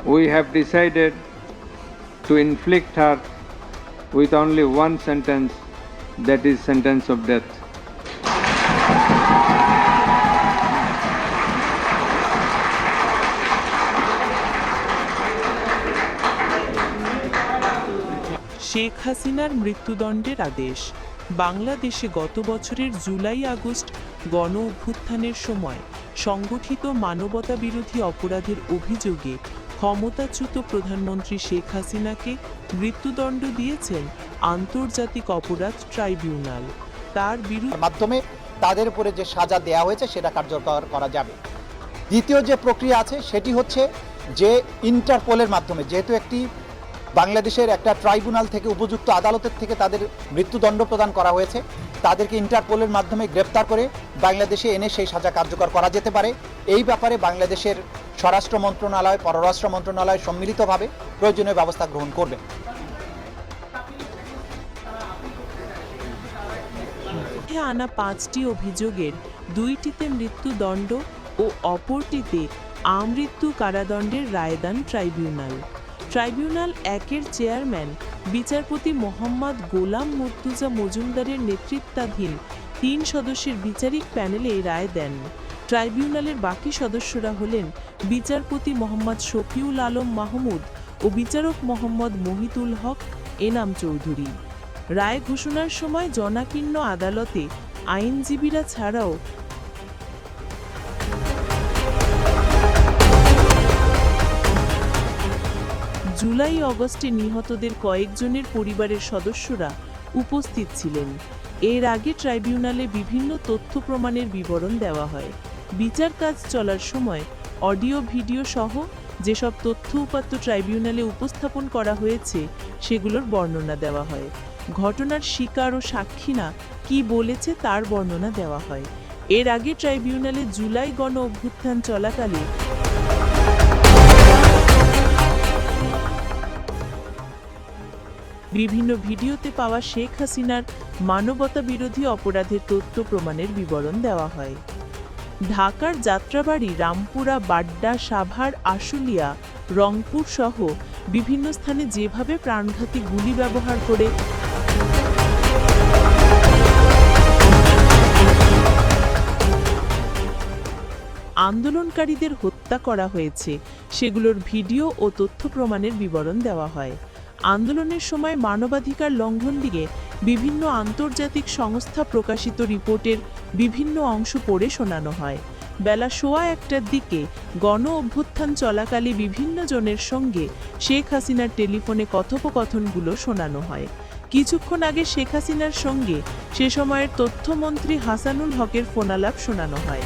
we have decided to inflict her with only one sentence, that is sentence of death. Sheikh হাসিনার মৃত্যুদণ্ডের আদেশ। বাংলাদেশে গত বছরের জুলাই আগস্ট গণ অভ্যুত্থানের সময় সংগঠিত মানবতাবিরোধী অপরাধের অভিযোগে ক্ষমতাচ্যুত প্রধানমন্ত্রী শেখ হাসিনাকে মৃত্যুদণ্ড দিয়েছেন আন্তর্জাতিক অপরাধ ট্রাইব্যুনাল। তার বিরুদ্ধে মাধ্যমে তাদের উপরে যে সাজা দেওয়া হয়েছে সেটা কার্যকর করা যাবে। দ্বিতীয় যে প্রক্রিয়া আছে সেটি হচ্ছে যে ইন্টারপোলের মাধ্যমে, যেহেতু একটি বাংলাদেশের একটা ট্রাইব্যুনাল থেকে উপযুক্ত আদালতের থেকে তাদের মৃত্যুদণ্ড প্রদান করা হয়েছে, তাদেরকে ইন্টারপোলের মাধ্যমে গ্রেপ্তার করে বাংলাদেশে এনে সেই সাজা কার্যকর করা যেতে পারে। এই ব্যাপারে বাংলাদেশের স্বরাষ্ট্র মন্ত্রণালয়, পররাষ্ট্র মন্ত্রণালয় সম্মিলিতভাবে প্রয়োজনীয় ব্যবস্থা গ্রহণ করবে। আনা 5টি অভিযোগের 2টিতে মৃত্যুদণ্ড ও অপরটিতে আমৃত্যু কারাদণ্ডের রায় দেন ট্রাইব্যুনাল। ট্রাইব্যুনাল 1-এর চেয়ারম্যান বিচারপতি মোহাম্মদ গোলাম মুর্তুজা মজুমদারের নেতৃত্বাধীন 3 সদস্যের বিচারিক প্যানেলে এই রায় দেন। ট্রাইব্যুনালের বাকি সদস্যরা হলেন বিচারপতি মোহাম্মদ শফিউল আলম মাহমুদ ও বিচারক মোহাম্মদ মহিতুল হক এনাম চৌধুরী। রায় ঘোষণার সময় জনাকীর্ণ আদালতে আইনজীবীরা ছাড়াও জুলাই অগস্টে নিহতদের কয়েকজনের পরিবারের সদস্যরা উপস্থিত ছিলেন। এর আগে ট্রাইব্যুনালে বিভিন্ন তথ্য প্রমাণের বিবরণ দেওয়া হয়। বিচার কাজ চলার সময় অডিও ভিডিও সহ যেসব তথ্য উপাত্ত ট্রাইব্যুনালে উপস্থাপন করা হয়েছে সেগুলোর বর্ণনা দেওয়া হয়। ঘটনার শিকার ও সাক্ষীরা কি বলেছে তার বর্ণনা দেওয়া হয়। এর আগে ট্রাইব্যুনালে জুলাই গণ অভ্যুত্থান চলাকালে বিভিন্ন ভিডিওতে পাওয়া শেখ হাসিনার মানবতা বিরোধী অপরাধের তথ্য প্রমাণের বিবরণ দেওয়া হয়। ঢাকার যাত্রাবাড়ি, রামপুরা, বাড্ডা, সাভার, আশুলিয়া, রংপুর সহ বিভিন্ন স্থানে যেভাবে প্রাণঘাতী গুলি ব্যবহার করে আন্দোলনকারীদের হত্যা করা হয়েছে সেগুলোর ভিডিও ও তথ্য প্রমাণের বিবরণ দেওয়া হয়। আন্দোলনের সময় মানবাধিকার লঙ্ঘন নিয়ে বিভিন্ন আন্তর্জাতিক সংস্থা প্রকাশিত রিপোর্টের বিভিন্ন অংশ পড়ে শোনানো হয়। বেলা 1:15টার দিকে গণ অভ্যুত্থান চলাকালে বিভিন্ন জনের সঙ্গে শেখ হাসিনার টেলিফোনে কথোপকথনগুলো শোনানো হয়। কিছুক্ষণ আগে শেখ হাসিনার সঙ্গে সে সময়ের তথ্যমন্ত্রী হাসানুল হকের ফোনালাপ শোনানো হয়।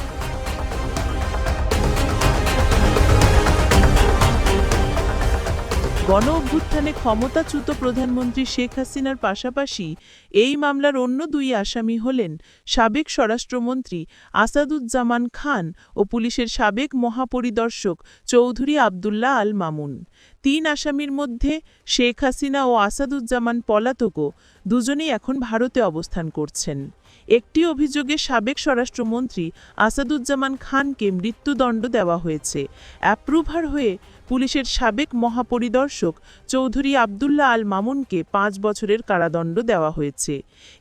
গণ অভ্যুত্থানে ক্ষমতাচ্যুত প্রধানমন্ত্রী শেখ হাসিনার পাশাপাশি এই মামলার অন্য 2 আসামি হলেন সাবেক স্বরাষ্ট্রমন্ত্রী আসাদুজ্জামান খান ও পুলিশের সাবেক মহাপরিদর্শক চৌধুরী আবদুল্লাহ আল মামুন। 3 আসামির মধ্যে শেখ হাসিনা ও আসাদুজ্জামান পলাতকও, দুজনেই এখন ভারতে অবস্থান করছেন। একটি অভিযোগে সাবেক স্বরাষ্ট্রমন্ত্রী আসাদুজ্জামান খানকে মৃত্যুদণ্ড দেওয়া হয়েছে। অ্যাপ্রুভার হয়ে পুলিশের সাবেক মহাপরিদর্শক চৌধুরী আবদুল্লাহ আল মামুনকে 5 বছরের কারাদণ্ড দেওয়া হয়েছে।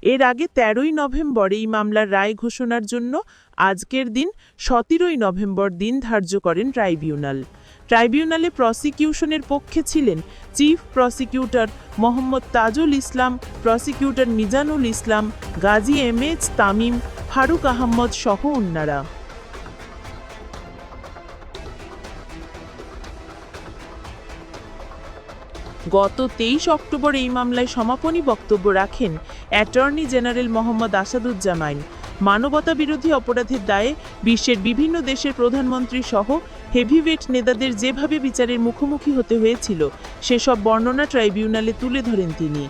এর আগে 13ই নভেম্বর এই মামলার রায় ঘোষণার জন্য আজকের দিন 17ই নভেম্বর দিন ধার্য করেন ট্রাইব্যুনাল। ট্রাইব্যুনালে প্রসিকিউশনের পক্ষে ছিলেন chief prosecutor Mohammad Tajul Islam, prosecutor Mizanul Islam, Gazi MH Tamim, Faruk Ahmad সহ অন্যরা। গত 23 অক্টোবর এই মামলায় সমাপনী বক্তব্য রাখেন অ্যাটর্নি জেনারেল মোহাম্মদ আসাদুজ্জামান। মানবতা বিরোধী অপরাধের দায়ে বিশ্বের বিভিন্ন দেশের প্রধানমন্ত্রী সহ হেভিওয়েট নেতাদের যেভাবে বিচারের মুখোমুখি হতে হয়েছিল সেসব বর্ণনা ট্রাইব্যুনালে তুলে ধরেন তিনি।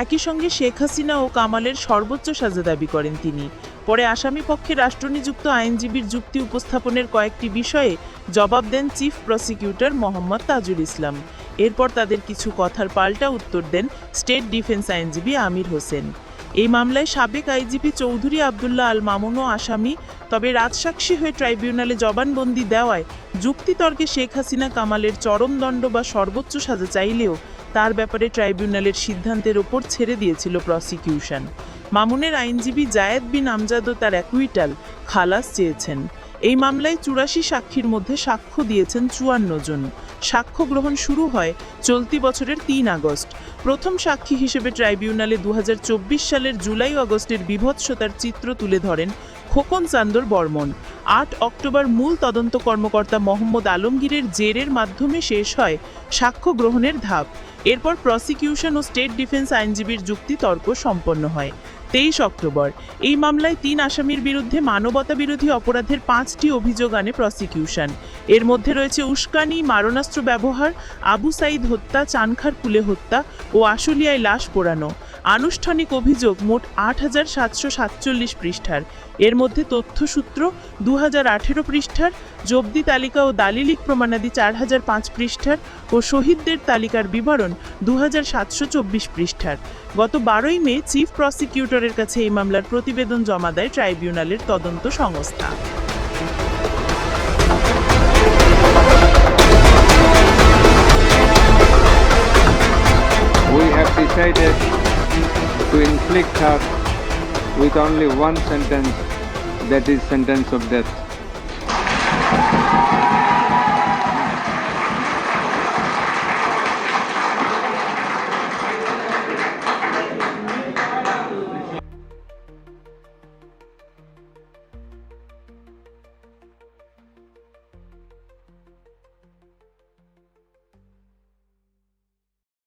একই সঙ্গে শেখ হাসিনা ও কামালের সর্বোচ্চ সাজা দাবি করেন তিনি। পরে আসামি পক্ষে রাষ্ট্রনিযুক্ত আইনজীবীর যুক্তি উপস্থাপনের কয়েকটি বিষয়ে জবাব দেন চিফ প্রসিকিউটর মোহাম্মদ তাজুল ইসলাম। এরপর তাদের কিছু কথার পাল্টা উত্তর দেন স্টেট ডিফেন্স আইনজীবী আমির হোসেন। এই মামলায় সাবেক আইজিপি চৌধুরী আবদুল্লাহ আল মামুনও আসামি, তবে রাজসাক্ষী হয়ে ট্রাইব্যুনালে জবানবন্দি দেওয়ায় যুক্তিতর্কে শেখ হাসিনা কামালের চরমদণ্ড বা সর্বোচ্চ সাজা চাইলেও তার ব্যাপারে ট্রাইব্যুনালের সিদ্ধান্তের ওপর ছেড়ে দিয়েছিল প্রসিকিউশন। মামুনের আইনজীবী জায়েদ বিন আমজাদও তার অ্যাকুইটাল খালাস চেয়েছেন। এই মামলায় ৮৪ সাক্ষীর মধ্যে সাক্ষ্য দিয়েছেন ৫৪ জন। সাক্ষ্য গ্রহণ শুরু হয় চলতি বছরের ৩ আগস্ট। প্রথম সাক্ষী হিসেবে ট্রাইব্যুনালে ২০২৪ সালের জুলাই আগস্টের বীভৎসতার চিত্র তুলে ধরেন খোকন চান্দর বর্মন। ৮ অক্টোবর মূল তদন্ত কর্মকর্তা মোহাম্মদ আলমগীরের জেরের মাধ্যমে শেষ হয় সাক্ষ্য গ্রহণের ধাপ। এরপর প্রসিকিউশন ও স্টেট ডিফেন্স আইনজীবীর যুক্তিতর্ক সম্পন্ন হয়। ২৩ অক্টোবর এই মামলায় ৩ আসামির বিরুদ্ধে মানবতাবিরোধী অপরাধের ৫টি অভিযোগ আনে প্রসিকিউশন। এর মধ্যে রয়েছে উস্কানি, মারণাস্ত্র ব্যবহার, আবু সাইদ হত্যা, চানখার কুলে হত্যা ও আশুলিয়ায় লাশ পোড়ানো। আনুষ্ঠানিক অভিযোগ মোট ৮৭৪৭ পৃষ্ঠার। এর মধ্যে তথ্যসূত্র ২০১৮ পৃষ্ঠার, জব্দি তালিকা ও দালিলিক প্রমাণাদি ৪০০৫ পৃষ্ঠার ও শহীদদের তালিকার বিবরণ ২৭২৪ পৃষ্ঠার। গত ১২ই মে চিফ প্রসিকিউটরের কাছে এই মামলার প্রতিবেদন জমা দেয় ট্রাইব্যুনালের তদন্ত সংস্থা। We have decided to inflict her with only one sentence, that is sentence of death.